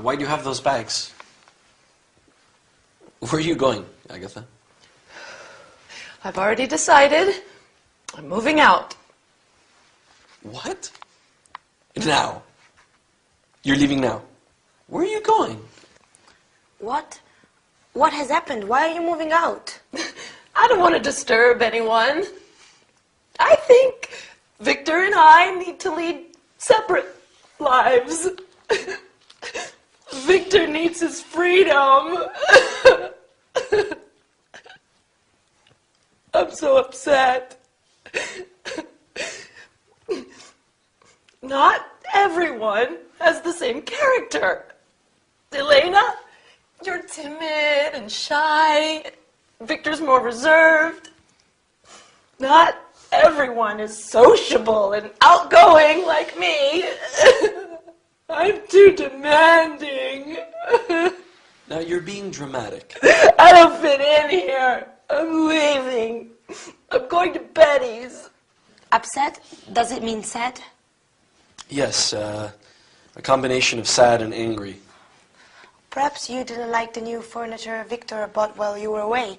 Why do you have those bags? Where are you going, Agatha? I've already decided. I'm moving out. What? Now? You're leaving now? Where are you going? What? What has happened? Why are you moving out? I don't want to disturb anyone. I think Victor and I need to lead separate lives. Victor needs his freedom. I'm so upset. Not everyone has the same character. Elena, you're timid and shy. Victor's more reserved. Not everyone is sociable and outgoing like me. I'm too demanding. Now you're being dramatic. I don't fit in here. I'm leaving. I'm going to Betty's. Upset? Does it mean sad? Yes, a combination of sad and angry. Perhaps you didn't like the new furniture Victor bought while you were away.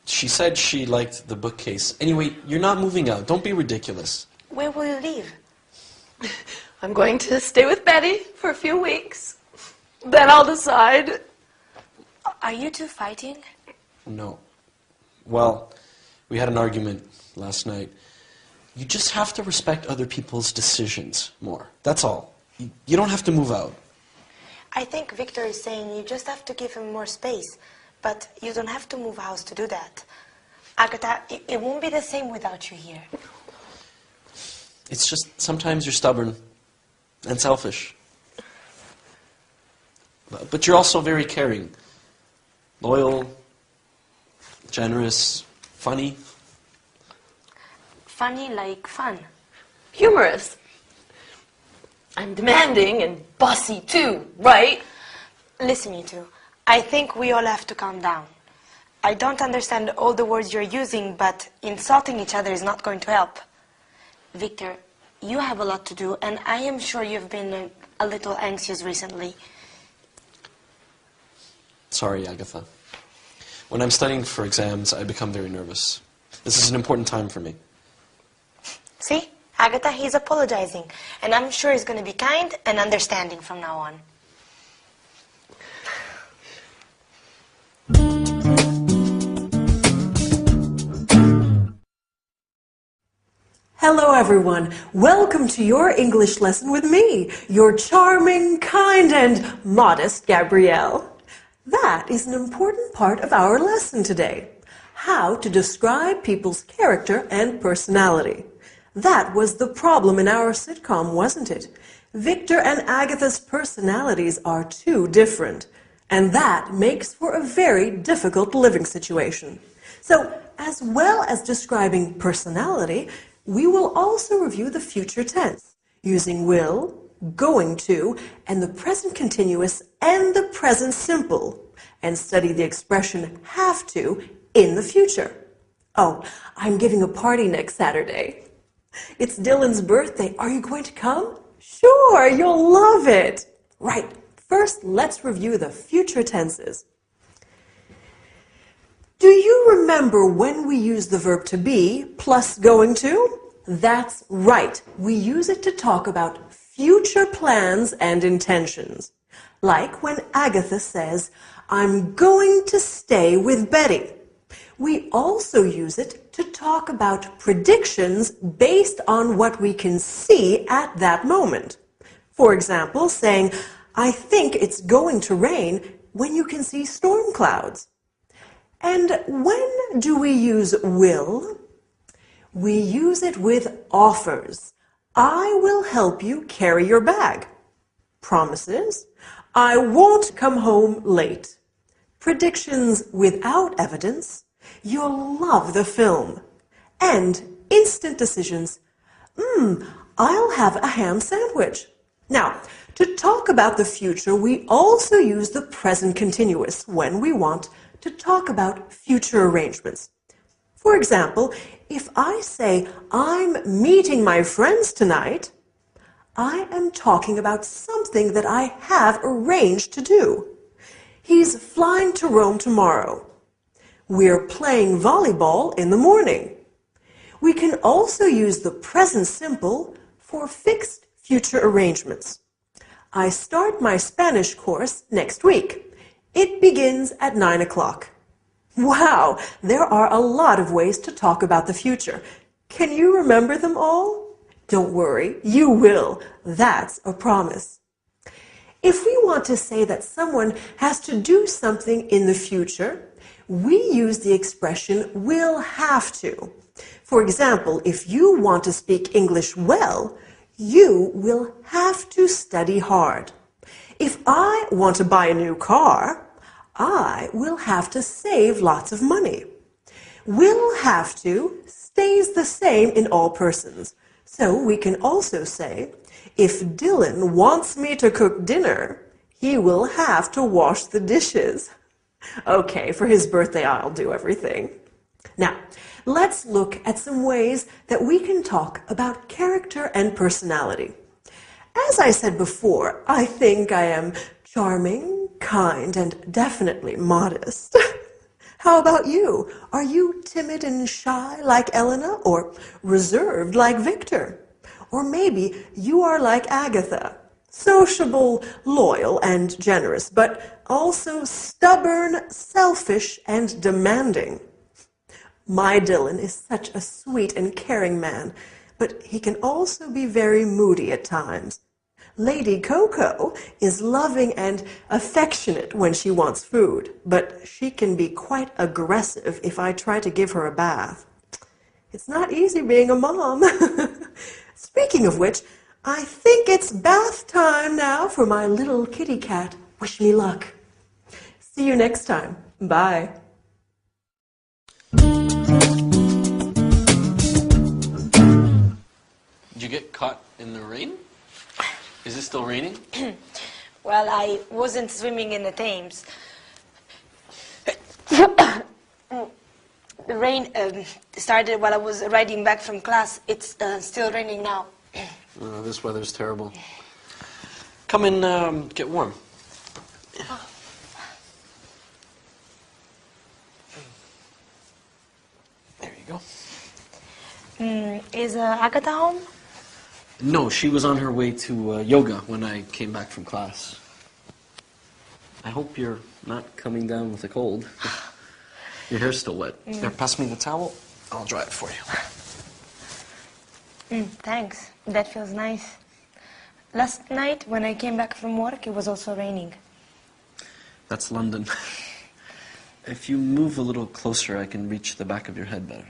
She said she liked the bookcase. Anyway, you're not moving out. Don't be ridiculous. Where will you live? I'm going to stay with Betty for a few weeks. Then I'll decide. Are you two fighting? No. Well, we had an argument last night. You just have to respect other people's decisions more. That's all. You don't have to move out. I think Victor is saying you just have to give him more space, but you don't have to move house to do that. Agatha, it won't be the same without you here. It's just sometimes you're stubborn and selfish. But you're also very caring. Loyal, generous, funny. Funny like fun. Humorous. I'm demanding and bossy too, right? Listen, you two. I think we all have to calm down. I don't understand all the words you're using, but insulting each other is not going to help. Victor, you have a lot to do, and I am sure you've been a little anxious recently. Sorry, Agatha. When I'm studying for exams, I become very nervous. This is an important time for me. See? Agatha, he's apologizing, and I'm sure he's going to be kind and understanding from now on. Hello everyone, welcome to your English lesson with me, your charming, kind and modest Gabrielle. That is an important part of our lesson today, how to describe people's character and personality. That was the problem in our sitcom, wasn't it? Victor and Agatha's personalities are too different, and that makes for a very difficult living situation. So, as well as describing personality, we will also review the future tense, using will, going to, and the present continuous and the present simple, and study the expression have to in the future. Oh, I'm giving a party next Saturday. It's Dylan's birthday. Are you going to come? Sure, you'll love it. Right, first let's review the future tenses. Do you remember when we use the verb to be plus going to? That's right. We use it to talk about future plans and intentions. Like when Agatha says, I'm going to stay with Betty. We also use it to talk about predictions based on what we can see at that moment. For example, saying, I think it's going to rain when you can see storm clouds. And when do we use will? We use it with offers. I will help you carry your bag. Promises. I won't come home late. Predictions without evidence. You'll love the film. And instant decisions. I'll have a ham sandwich. Now, to talk about the future, we also use the present continuous when we want to talk about future arrangements. For example, if I say, I'm meeting my friends tonight, I am talking about something that I have arranged to do. He's flying to Rome tomorrow. We're playing volleyball in the morning. We can also use the present simple for fixed future arrangements. I start my Spanish course next week. It begins at 9 o'clock. Wow, there are a lot of ways to talk about the future. Can you remember them all? Don't worry, you will. That's a promise. If we want to say that someone has to do something in the future, we use the expression will have to. For example, if you want to speak English well, you will have to study hard. If I want to buy a new car, I will have to save lots of money. Will have to stays the same in all persons. So we can also say, if Dylan wants me to cook dinner, he will have to wash the dishes. Okay, for his birthday, I'll do everything. Now, let's look at some ways that we can talk about character and personality. As I said before, I think I am charming, kind, and definitely modest. How about you? Are you timid and shy like Elena, or reserved like Victor? Or maybe you are like Agatha, sociable, loyal, and generous, but also stubborn, selfish, and demanding. My Dylan is such a sweet and caring man, but he can also be very moody at times. Lady Coco is loving and affectionate when she wants food, but she can be quite aggressive if I try to give her a bath. It's not easy being a mom. Speaking of which, I think it's bath time now for my little kitty cat. Wish me luck. See you next time. Bye. Did you get caught in the rain? Is it still raining? Well, I wasn't swimming in the Thames. The rain started while I was riding back from class. It's still raining now. This weather's terrible. Come and get warm. There you go. Is Agatha home? No, she was on her way to yoga when I came back from class. I hope you're not coming down with a cold. Your hair's still wet. There, pass me the towel. I'll dry it for you. Thanks. That feels nice. Last night, when I came back from work, it was also raining. That's London. If you move a little closer, I can reach the back of your head better.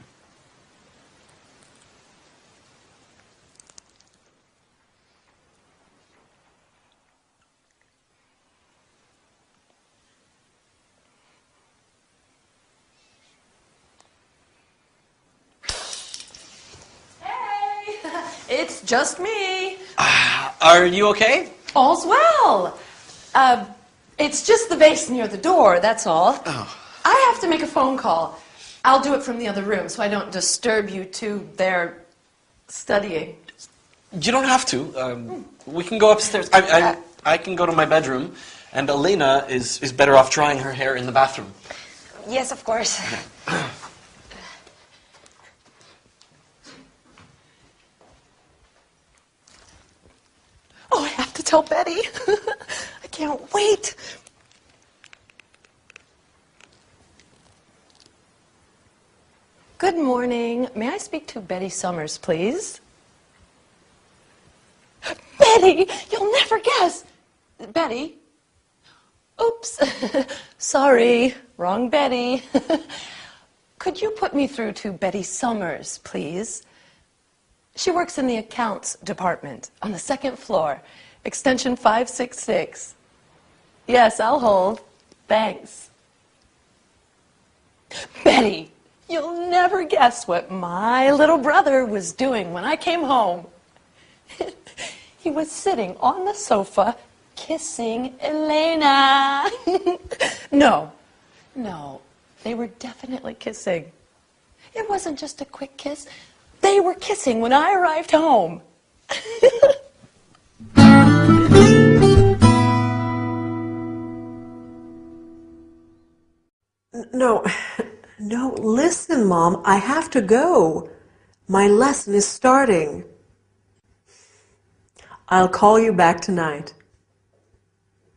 It's just me. Are you okay? All's well. It's just the vase near the door, that's all. Oh. I have to make a phone call. I'll do it from the other room so I don't disturb you two there studying. You don't have to. We can go upstairs. I can go to my bedroom, and Elena is better off drying her hair in the bathroom. Yes, of course. Oh, I have to tell Betty. I can't wait. Good morning. May I speak to Betty Summers, please? Betty, you'll never guess. Betty? Oops. Sorry, wrong Betty. Could you put me through to Betty Summers, please? She works in the accounts department on the second floor, extension 566. Yes, I'll hold. Thanks. Betty, you'll never guess what my little brother was doing when I came home. He was sitting on the sofa kissing Elena. No, they were definitely kissing. It wasn't just a quick kiss. They were kissing when I arrived home. No, no, listen, Mom, I have to go. My lesson is starting. I'll call you back tonight.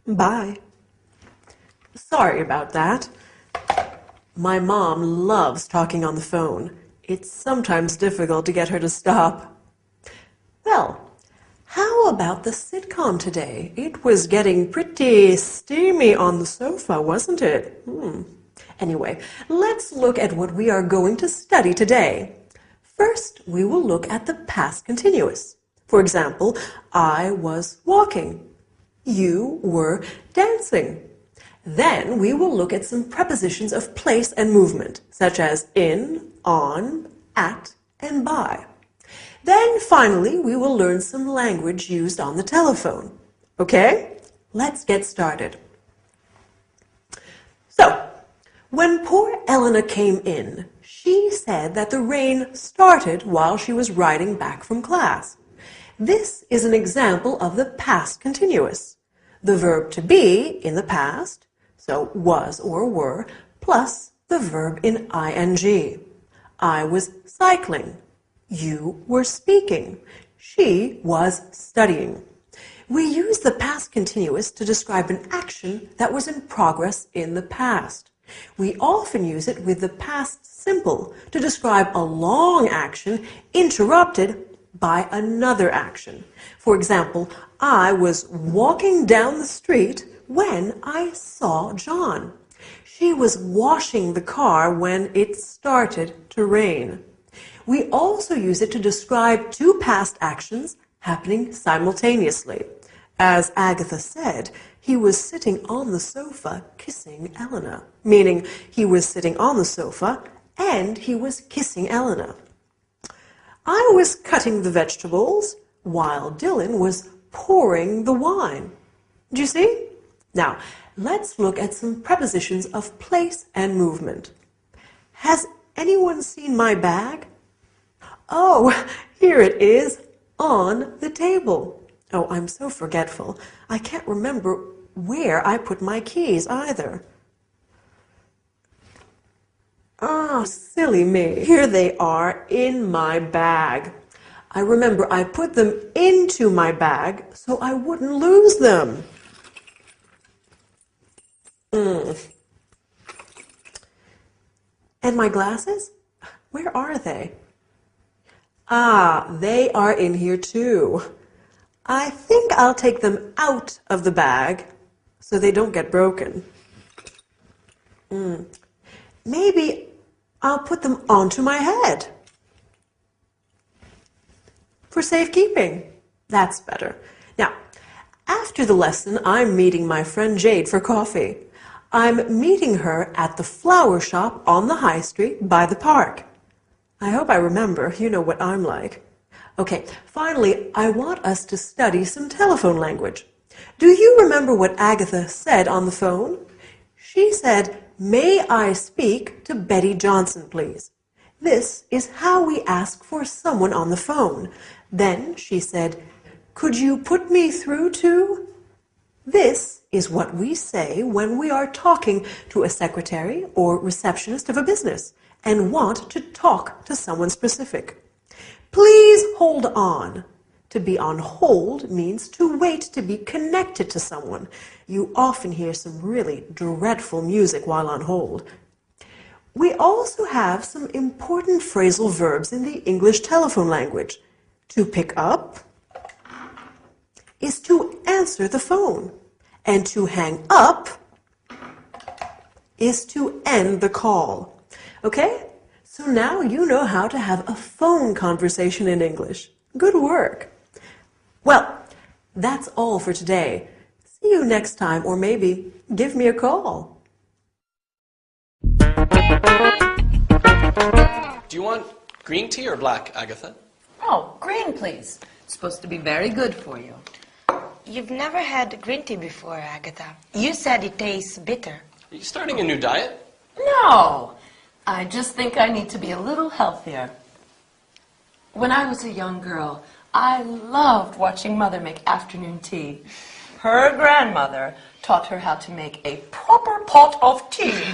Bye. Sorry about that. My mom loves talking on the phone. It's sometimes difficult to get her to stop. Well, how about the sitcom today? It was getting pretty steamy on the sofa, wasn't it? Anyway, let's look at what we are going to study today. First, we will look at the past continuous. For example, I was walking. You were dancing. Then we will look at some prepositions of place and movement, such as in, on, at, and by. Then finally, we will learn some language used on the telephone. Okay? Let's get started. So, when poor Elena came in, she said that the rain started while she was riding back from class. This is an example of the past continuous. The verb to be in the past, so was or were, plus the verb in ing. I was cycling. You were speaking. She was studying. We use the past continuous to describe an action that was in progress in the past. We often use it with the past simple to describe a long action interrupted by another action. For example, I was walking down the street when I saw John. She was washing the car when it started to rain. We also use it to describe two past actions happening simultaneously. As Agatha said, he was sitting on the sofa kissing Elena, meaning he was sitting on the sofa and he was kissing Elena. I was cutting the vegetables while Dylan was pouring the wine. Do you see? Now, let's look at some prepositions of place and movement. Has anyone seen my bag? Oh, here it is on the table. Oh, I'm so forgetful. I can't remember where I put my keys either. Ah, silly me. Here they are in my bag. I remember I put them into my bag so I wouldn't lose them. And my glasses? Where are they? Ah, they are in here too. I think I'll take them out of the bag so they don't get broken. Maybe I'll put them onto my head. For safekeeping. That's better. Now, after the lesson, I'm meeting my friend Jade for coffee. I'm meeting her at the flower shop on the high street by the park. I hope I remember. You know what I'm like. Okay, finally, I want us to study some telephone language. Do you remember what Agatha said on the phone? She said, "May I speak to Betty Johnson, please?" This is how we ask for someone on the phone. Then she said, "Could you put me through to?" This is what we say when we are talking to a secretary or receptionist of a business and want to talk to someone specific. Please hold on. To be on hold means to wait to be connected to someone. You often hear some really dreadful music while on hold. We also have some important phrasal verbs in the English telephone language. To pick up is to answer the phone, and to hang up is to end the call. Okay? So now you know how to have a phone conversation in English. Good work. Well, that's all for today. See you next time, or maybe give me a call. Do you want green tea or black, Agatha? Oh, green, please. It's supposed to be very good for you. You've never had green tea before, Agatha. You said it tastes bitter. Are you starting a new diet? No, I just think I need to be a little healthier. When I was a young girl, I loved watching Mother make afternoon tea. Her grandmother taught her how to make a proper pot of tea.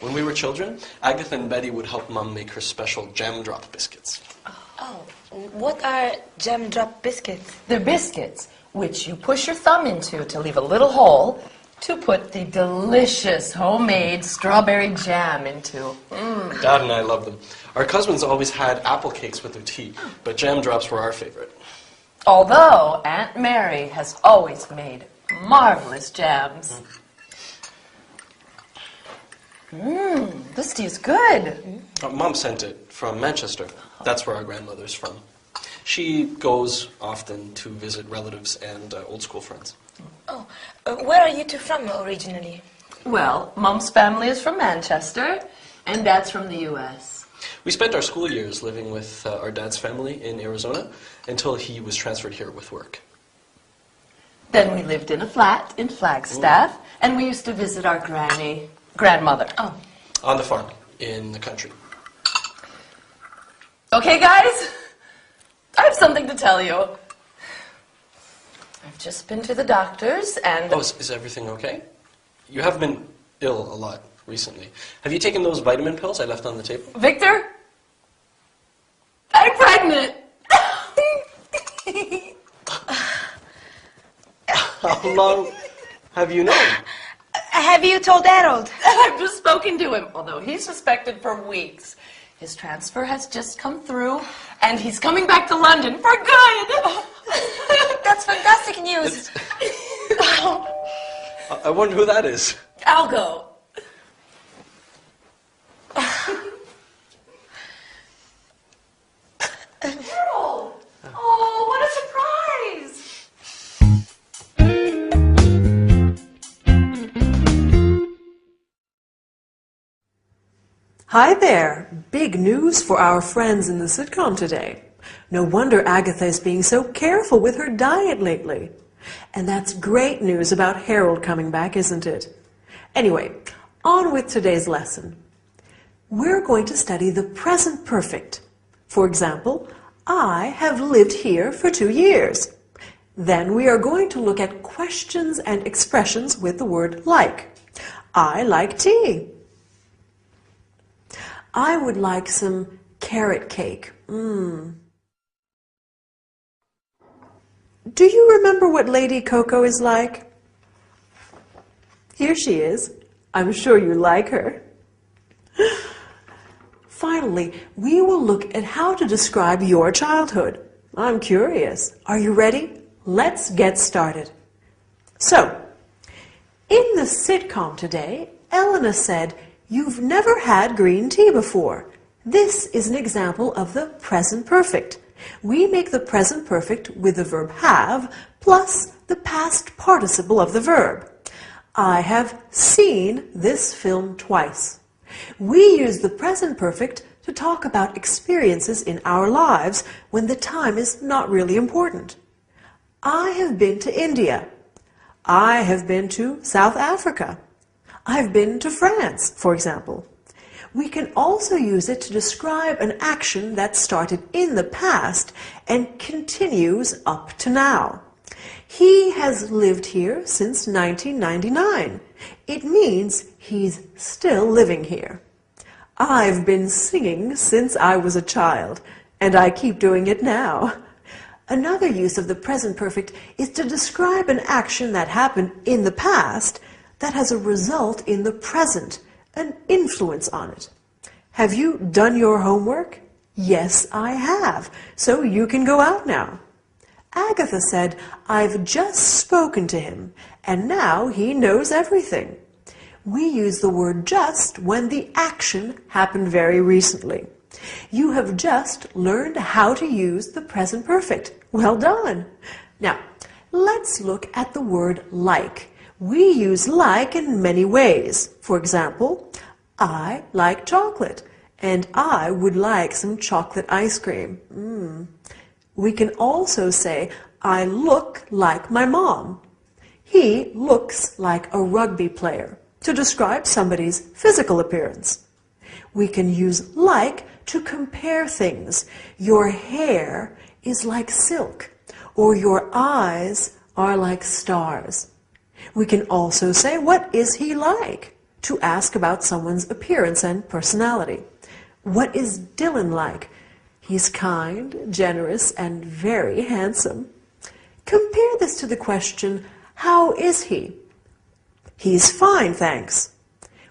When we were children, Agatha and Betty would help Mom make her special jam drop biscuits. Oh, what are jam drop biscuits? They're biscuits, which you push your thumb into to leave a little hole to put the delicious homemade strawberry jam into. Dad and I love them. Our cousins always had apple cakes with their tea, but jam drops were our favorite. Although Aunt Mary has always made marvelous jams. This tea is good. Mom sent it from Manchester. That's where our grandmother's from. She goes often to visit relatives and old school friends. Oh, where are you two from originally? Well, Mom's family is from Manchester, and Dad's from the U.S. We spent our school years living with our dad's family in Arizona until he was transferred here with work. Then we lived in a flat in Flagstaff, and we used to visit our grandmother. Oh. On the farm, in the country. Okay, guys, I have something to tell you. I've just been to the doctor's and... Oh, is everything okay? You have been ill a lot recently. Have you taken those vitamin pills I left on the table? Victor, I'm pregnant. How long have you known? Have you told Harold? I've just spoken to him, although he's suspected for weeks. His transfer has just come through, and he's coming back to London for good. That's fantastic news. I wonder who that is. I'll go. Harold! Oh, what a surprise! Hi there! Big news for our friends in the sitcom today. No wonder Agatha is being so careful with her diet lately. And that's great news about Harold coming back, isn't it? Anyway, on with today's lesson. We're going to study the present perfect. For example, I have lived here for 2 years. Then we are going to look at questions and expressions with the word like. I like tea. I would like some carrot cake. Do you remember what Lady Coco is like? Here she is. I'm sure you like her. Finally, we will look at how to describe your childhood. I'm curious. Are you ready? Let's get started. So, in the sitcom today, Elena said, "You've never had green tea before." This is an example of the present perfect. We make the present perfect with the verb have plus the past participle of the verb. I have seen this film twice. We use the present perfect to talk about experiences in our lives when the time is not really important. I have been to India. I have been to South Africa. I've been to France, for example. We can also use it to describe an action that started in the past and continues up to now. He has lived here since 1999. It means he's still living here. I've been singing since I was a child, and I keep doing it now. Another use of the present perfect is to describe an action that happened in the past that has a result in the present, an influence on it. Have you done your homework? Yes, I have. So you can go out now. Agatha said, I've just spoken to him, and now he knows everything. We use the word just when the action happened very recently. You have just learned how to use the present perfect. Well done. Now, let's look at the word like. We use like in many ways. For example, I like chocolate, and I would like some chocolate ice cream. We can also say, I look like my mom. He looks like a rugby player, to describe somebody's physical appearance. We can use like to compare things. Your hair is like silk, or your eyes are like stars. We can also say, what is he like? to ask about someone's appearance and personality. What is Dylan like? He's kind, generous, and very handsome. Compare this to the question, how is he? He's fine, thanks.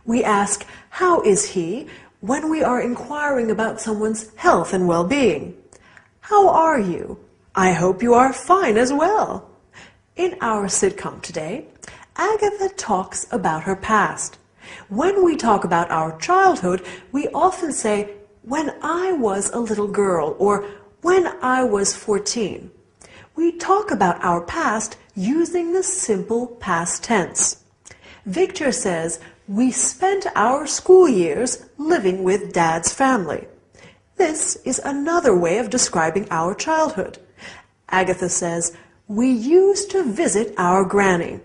We ask, how is he, when we are inquiring about someone's health and well-being. How are you? I hope you are fine as well. In our sitcom today, Agatha talks about her past. When we talk about our childhood, we often say, when I was a little girl, or when I was 14. We talk about our past using the simple past tense. Victor says, we spent our school years living with Dad's family. This is another way of describing our childhood. Agatha says, we used to visit our granny.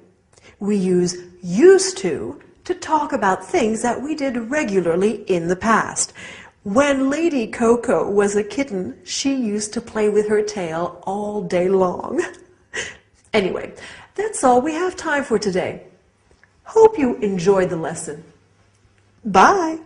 We use used to talk about things that we did regularly in the past. When Lady Coco was a kitten, she used to play with her tail all day long. Anyway, that's all we have time for today. Hope you enjoyed the lesson. Bye!